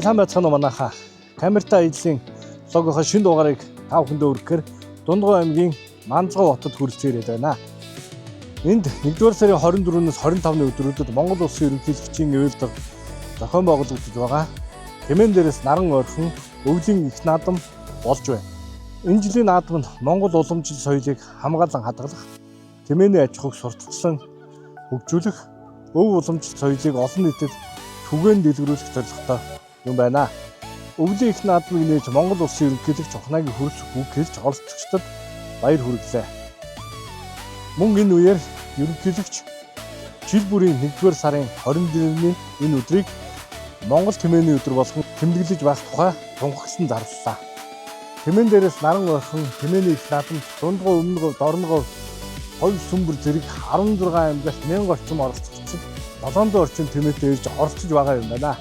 сайн байцгаана уу манайхаа. Камертай ажлын логохоо шинэ дугаарыг та бүхэндээ өргөхөөр Дундгой аймгийн Манзгой хотод хүрэлцэн ирээд байна. Энд 1-р сарын 24-өөс 25-ны өдрүүдэд Монгол Улсын ерөнхийлөгчийн эвэлдэг зохион байгуулагдаж байгаа. Тэмээн дээрээс наран ойрхон өвлийн их наадам болж байна. Энэ жилийн наадам нь Монгол уламжлал соёлыг хамгаалан хадгалах, тэмээний аж ахуйг сурталчлан хөгжүүлэх, өв уламжлал соёлыг олон нийтэд түгээн дэлгэрүүлэх зорилготой юм байна. Өвлийн их наадмыг нээж Монгол Улсын ерөнхийлөгч Ухнагийн хөрс үг хэлж оролцогчдод баяр хүргэлээ. Мөн энэ үеэр ерөнхийлөгч жил бүрийн 1-р сарын 24-ний энэ өдрийг Монгол тэмээний өдөр болгон тэмдэглэж байх тухай тунхагласан зарлалаа. Тэмээн дээрээс наран ойрхон тэмээний их наадамд Дундгой, Өмнөговь, Дорногов, Ховь, Сүмбэр зэрэг 16 аймгаас 1000 орчим оролцогчид 700 орчим тэмээтэй ирж оролцож байгаа юм байна.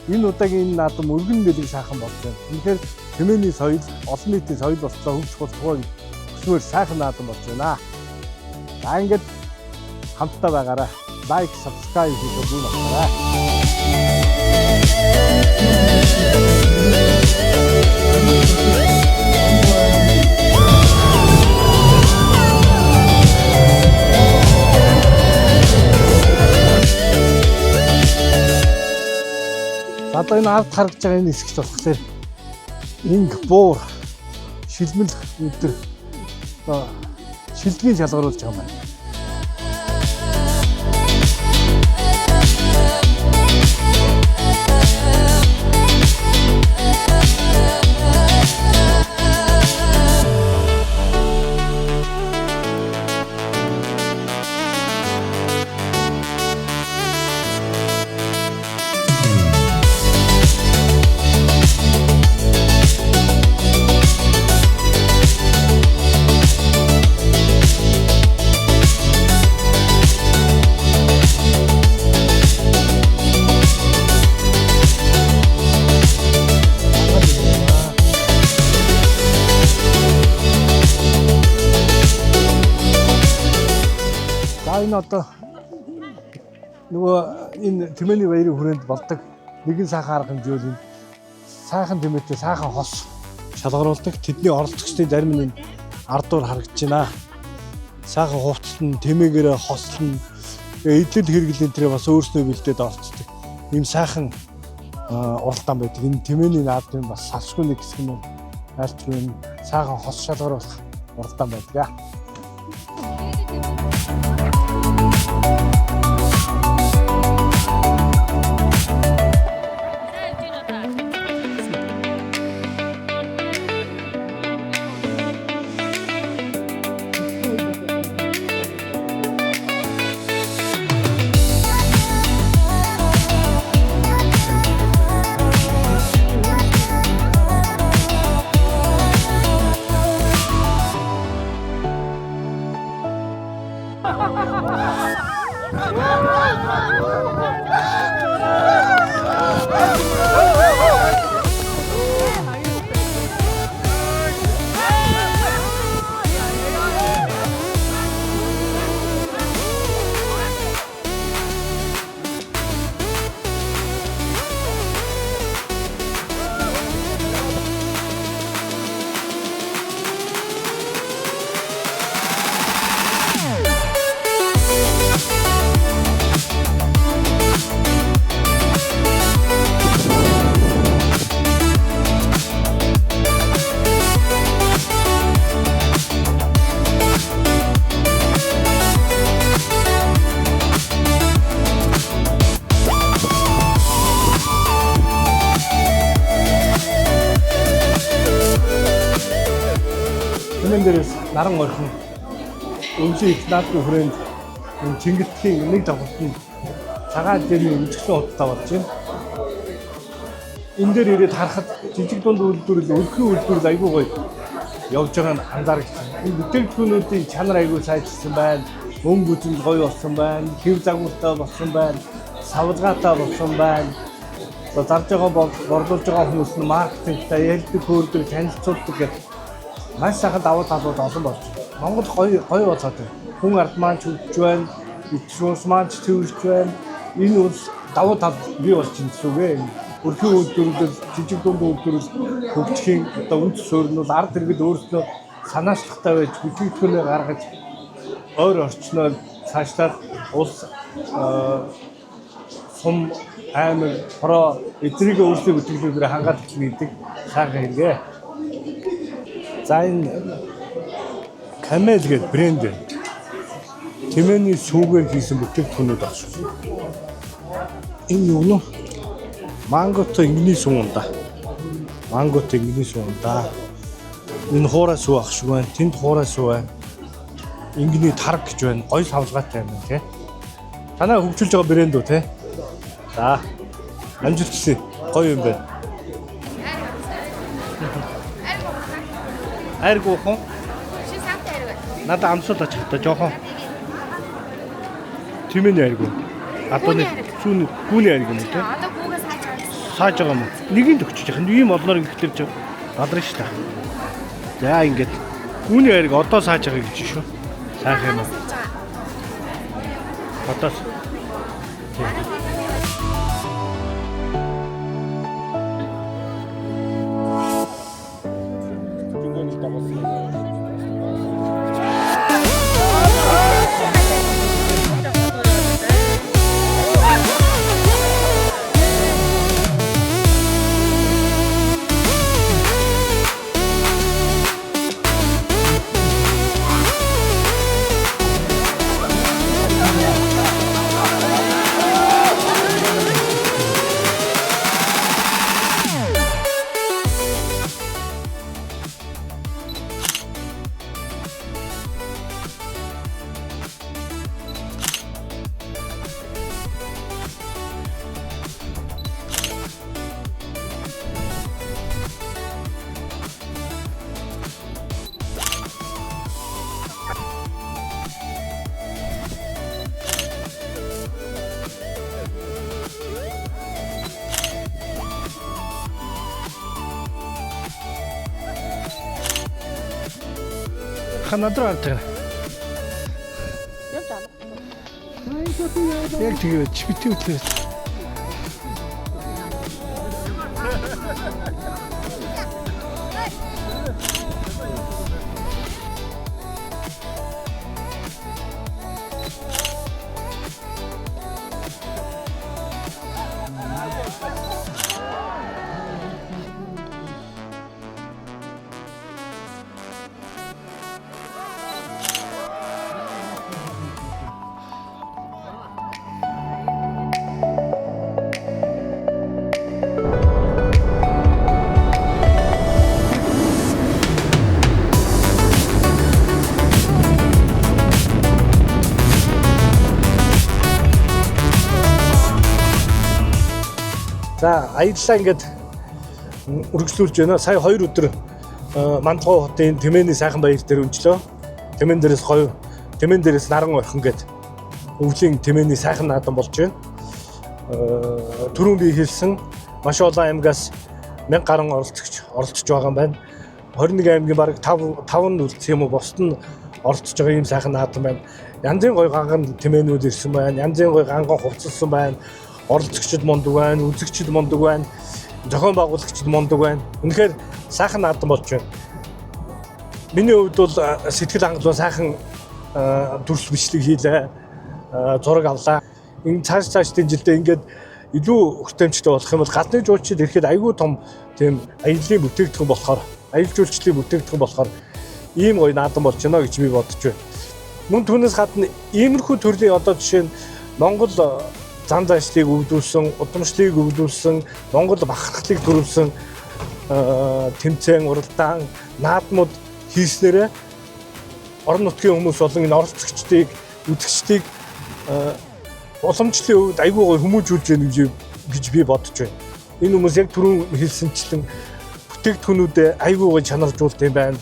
Энэ удаагийн энэ наадам өргөн нэлийг сайхан болж байна. Тэгэхээр тэмээний соёл, олон нийтийн соёл болцоо хөгжих тухай өсмөр сайхан наадам болж байна. За ингээд хамтдаа байгаарай. Лайк, subscribe хийх үү багтаарай. Одоо энэ ард харагдж байгаа энэ хэсэгт болохоор инг буур шилмэл өдр шилдгийг шалгаруулж байгаа юм байна. Энэ одоо нөгөө энэ тэмээний баярын хүрээнд болдог нэгэн сайхан арга хэмжээл энэ сайхан тэмээтэй сайхан хос шалгаруулдаг. Тэдний оролцогчдын зарим нь ардуур харагдаж байна. Сайхан хувцсан, тэмээгээрээ хослон, эдлэл хэрэглэн тэрэ бас өөрснөө бэлдээд оролцдог. Ийм сайхан уралдаан байдаг. Энэ тэмээний наадмын бас салшгүй нэг хэсэг нь айлтгүй сайхан хос шалгаруулах уралдаан байдаг. Тэмээн дээрээс наран ойрхон өвлийн их наадмын хүрээнд Чингисхийн нэг давхарт нь цагаан дэрний өмчгсөн худалдаа болж байна. Энэ дээр ирээд харахад жижиг дунд үйлдвэрлэл, өргөн үйлдвэрлэл айгүй гоё явж байгаа нь анзаарчихсан. Энэ бүтээгдэхүүнүүдийн чанар айгүй сайжирсан байна. Өнгө үзэл гоё болсон байна. Хэв загвартай болсон байна. Савлгаатай болсон байна. Зарж байгаа борлуулж байгаа хүмүүс нь маркетингтай ялдаг, хөөрдөг, танилцуулдаг гэх маш сайхан давуу талууд олон болж байна. Монгол гоё болоод байна. Хүн ард маань хөгжиж байна. Ичрус маань хөгжиж байна. Энэ бол давуу тал бий болж байна гэсэн үг ээ. өрхийн үйлдвэрлэл, жижиг дунд үйлдвэрлэл хөгжихийн одоо үндэс суурь нь ард иргэд өөрсдөө санаачлахтай байж бүтээгдэхүүнээ гаргаж ойр орчноор цаашлаад улс сум аймаг хороо эдрийг өөрсдийн бүтээгдэхүүнээр хангаад эхлэх гэдэг сайхан хэрэгээ. За энэ Camel гэдэг брэнд байна. Тэмээний сүүгээр хийсэн бүтээгдэхүүнүүд байна. Энэ юу нэ? Манготой ингэний суун да. Манготой ингэний суун да. Энэ хуурай сүү ах шиг байна. Тэнд хуурай сүү байна. Ингэний тарг гэж байна. Гой савлгаатай юм тий. Танаа хөгжүүлж байгаа брэнд үү тий? За. Амжилт хүсье. Гоё юм байна. Айргуу хон? Надад амсуулаач та жоохон. Тэмээний айргуу. Атоны сүүний гүүний айргуу юм тий. Одоо гүүгээ Сааж байгаа юм. Нэгийг өгчөж яах. Ийм олноор ингэхлээр ч бадрын шүү дээ. За ингээд гүүний айрг одоо сааж байгаа гэж шүү. Сайхан юм. Одоо ханадраа таа. явж аа. Яг тэгээд чиптэй үтлээ. За аяллаа ингээд үргэлжлүүлж байна. Сая 2 өдөр Мандалгой хотын Тэмээний сайхан баяр дээр өнчлөө. Тэмээн дээрээс гоё, Тэмээн дээрээс наран орхон гээд өвлийн Тэмээний сайхан наадам болж байна. Түрүүн би хэлсэн маш олон аймагаас 1000 гаруй оролцож байгаа юм байна. 21 аймгийн бараг 5 нь үлдсэн юм уу, босд нь оролцож байгаа юм сайхан наадам байна. Янзын гоё ганган Тэмээнүүд ирсэн байна. Янзын гоё ганган хувцалсан байна. Оролцогчид мундаг байна, үзэгчид мундаг байна, зохион байгуулагчид мундаг байна. Үнэхээр сайхан наадам болж байна. Миний хувьд бол сэтгэл хангалуун сайхан дүрс бичлэг хийлээ, зураг авлаа. Энэ цаашдын жилдээ ингээд илүү хүртээмжтэй болох юм бол гадны жуулчид ирэхэд айгүй том тийм аяллаа бүтээгдэхүүн болохоор, аялал жуулчлалын бүтээгдэхүүн болохоор ийм гоё наадам болж байна гэж би бодож байна. Мөн түүнээс гадна иймэрхүү төрлийн одоо жишээ нь Монгол зан заншлыг өвдүүлсэн, удамшлыг өвдүүлсэн, Монгол бахархлыг төрүүлсэн тэмцээн, уралдаан, наадмууд хийснээрээ орон нутгийн хүмүүс болон энэ оролцогчдыг, үзэгчдийг уламжлалын үед айгүй гоё хүмүүжүүлж байна гэж би бодож байна. Энэ хүмүүс яг түрүүн хэлсэнчлэн бүтээгдэхүүнүүдэд айгүй гоё чанаржуулт юм байна.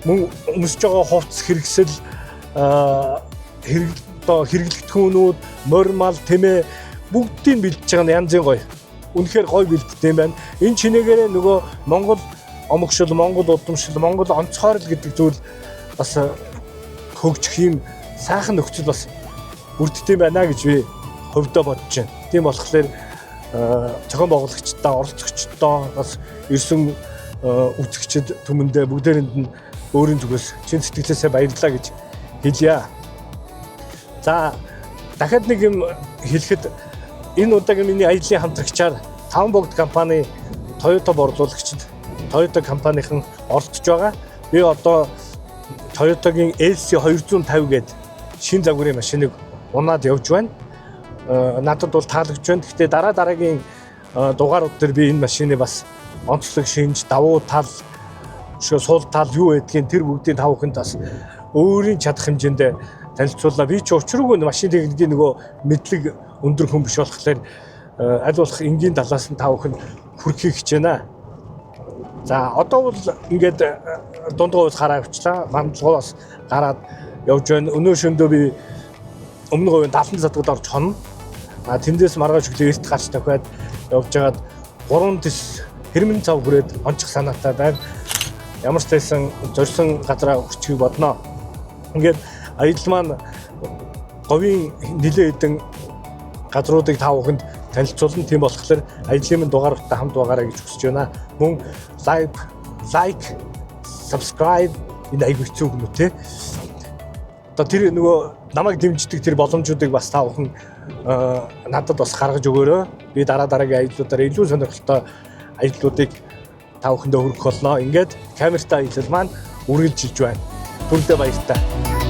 Мөн өмсөж байгаа хувцас хэрэгсэл хэрэглэгдэхүүнүүд, мормал, тэмээ бүгдийг бэлдэж байгаа нь янзын гоё. Үнэхээр гоё бэлддэг юм байна. Энэ чинээгээр нөгөө Монгол омогшил, Монгол удамшил, Монгол онцгойрол гэдэг зүйл бас хөгжих юм сайхан нөхцөл бас бүрддэг юм байна гэж би хувьдаа бодож байна. Тийм болохоор зохион байгуулагчдаа, оролцогчдоо бас ирсэн үзэгчид түмэндээ бүгдээрэнд нь өөрийн зүгээс чин сэтгэлээсээ баярлалаа гэж хэлье. За дахиад нэг юм хэлэхэд энэ удаагийн миний аяллаа хамтрагчаар Таван богд компани Toyota борлуулагчид Toyota компанийн оролцож байгаа. Би одоо Toyota-гийн LC 250 гээд шинэ загварын машиныг унаад явж байна. Надад бол таалагдж байна. Гэхдээ дараагийн дугаарууд дээр би энэ машины бас онцлог шинж, давуу тал, сул тал юу гэдгийг тэр бүгдийн тавханд бас өөрийн чадах хэмжээнд танилцууллаа. Би ч учиргүй машиныг нөгөө мэдлэг өндөр хүн биш болохоор аль болох энгийн талаас нь тавханд хүрэхийг хичээнэ. За одоо бол ингээд дундгуйс гараа авчлаа. Мандлагаас гараад явж байна. Өнөө шөндөө би өмнө говийн 70 садгад орж хонно. Тэндээс маргааш өглөө эрт гарч тавхиад явж байгаад 3 тис хэрмэн цав хүрээд онцох санаатай байна. Ямар ч байсан зорьсон газараа хүрчихийг бодноо. Ингээд аялал маань говийн нэлээд хэдэн газруудыг тавханд танилцуулна. Тийм болохоор аяллаа минь дугаартай хамт байгаарай гэж хүсэж байна. Мөн like, subscribe энэ аягүй хэцүү юм уу те. Одоо тэр нөгөө намайг дэмждэг тэр боломжуудыг бас тавхан надад бас гаргаж өгөөрэй. Би дараагийн аяллуудаар илүү сонирхолтой аяллуудыг тавхандаа хүргэх болно. Ингээд камертай аялал маань үргэлжилж байна. Түнтэй баяртай.